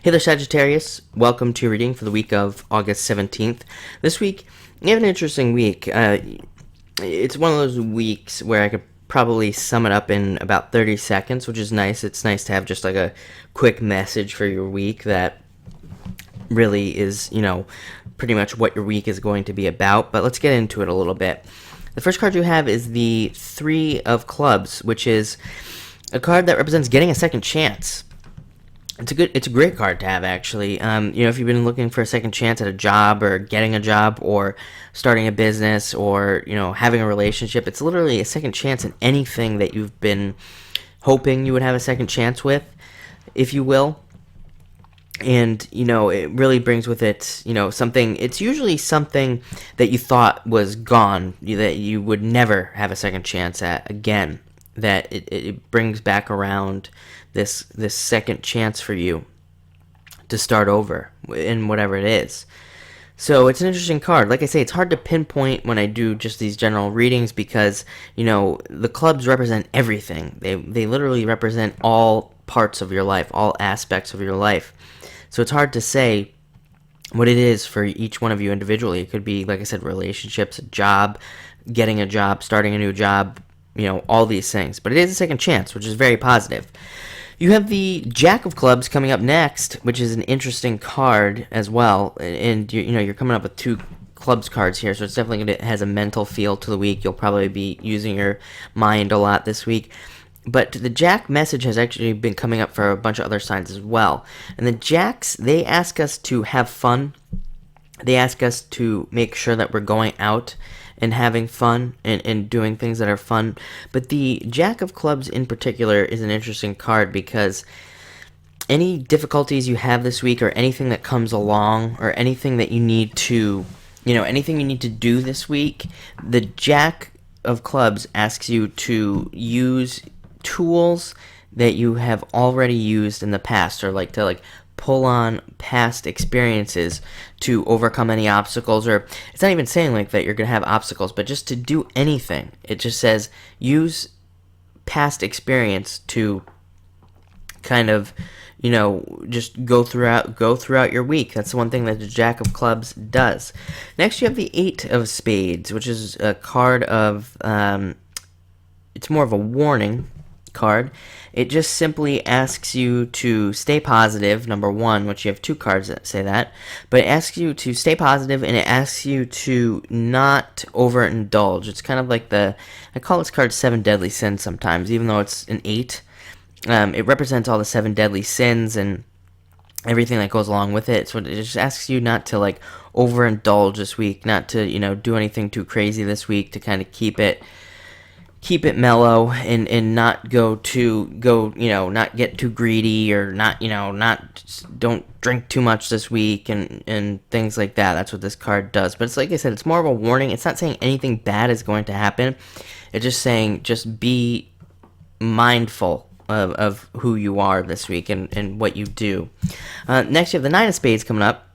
Hey there, Sagittarius. Welcome to your reading for the week of August 17th. This week, you have an interesting week. It's one of those weeks where I could probably sum it up in about 30 seconds, which is nice. It's nice to have just like a quick message for your week that really is, pretty much what your week is going to be about. But let's get into it a little bit. The first card you have is the Three of Clubs, which is a card that represents getting a second chance. It's a great card to have, actually. If you've been looking for a second chance at a job or getting a job or starting a business or, having a relationship, it's literally a second chance in anything that you've been hoping you would have a second chance with, if you will. And, it really brings with it, something, it's usually something that you thought was gone, that you would never have a second chance at again, that it brings back around this second chance for you to start over in whatever it is. So it's an interesting card. Like I say, it's hard to pinpoint when I do just these general readings because, the clubs represent everything. They literally represent all parts of your life, all aspects of your life. So it's hard to say what it is for each one of you individually. It could be, like I said, relationships, a job, getting a job, starting a new job, all these things. But it is a second chance, which is very positive. You have the Jack of Clubs coming up next, which is an interesting card as well. And you're coming up with two clubs cards here, so it's definitely it has a mental feel to the week. You'll probably be using your mind a lot this week. But the Jack message has actually been coming up for a bunch of other signs as well. And the Jacks, they ask us to have fun. They ask us to make sure that we're going out and having fun and doing things that are fun. But the Jack of Clubs in particular is an interesting card because any difficulties you have this week or anything that comes along or anything that you need to, anything you need to do this week, the Jack of Clubs asks you to use tools that you have already used in the past, or to pull on past experiences to overcome any obstacles. Or it's not even saying that you're going to have obstacles, but just to do anything. It just says use past experience to kind of just go throughout your week. That's the one thing that the Jack of Clubs does. Next you have the Eight of Spades, which is a card of it's more of a warning card. It just simply asks you to stay positive, number one, which you have two cards that say that, but it asks you to stay positive and it asks you to not overindulge. It's kind of like I call this card Seven Deadly Sins sometimes, even though it's an 8. It represents all the 7 deadly sins and everything that goes along with it. So it just asks you not to overindulge this week, not to do anything too crazy this week, to kind of keep it mellow and not not get too greedy, or don't drink too much this week and things like that. That's what this card does. But it's like I said, it's more of a warning. It's not saying anything bad is going to happen. It's just saying just be mindful of who you are this week and what you do. Next you have the Nine of Spades coming up.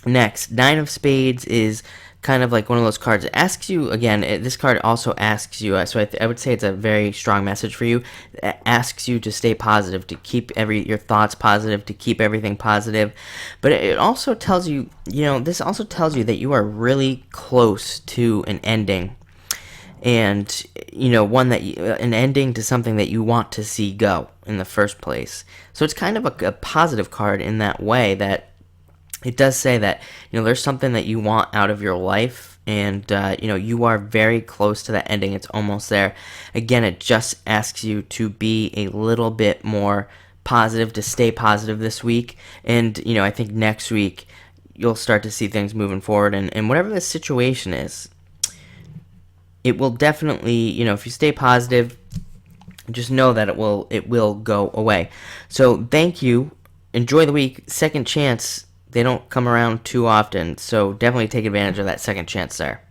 Next, Nine of Spades is kind of like one of those cards. It asks you, again, this card also asks you, so I would say it's a very strong message for you. It asks you to stay positive, to keep your thoughts positive, to keep everything positive. But it also tells you, this also tells you that you are really close to an ending. And, an ending to something that you want to see go in the first place. So it's kind of a positive card in that way, that it does say that, there's something that you want out of your life, and, you are very close to that ending. It's almost there. Again, it just asks you to be a little bit more positive, to stay positive this week. And, I think next week you'll start to see things moving forward. And whatever the situation is, it will definitely, if you stay positive, just know that it will go away. So thank you. Enjoy the week. Second chance, they don't come around too often, so definitely take advantage of that second chance there.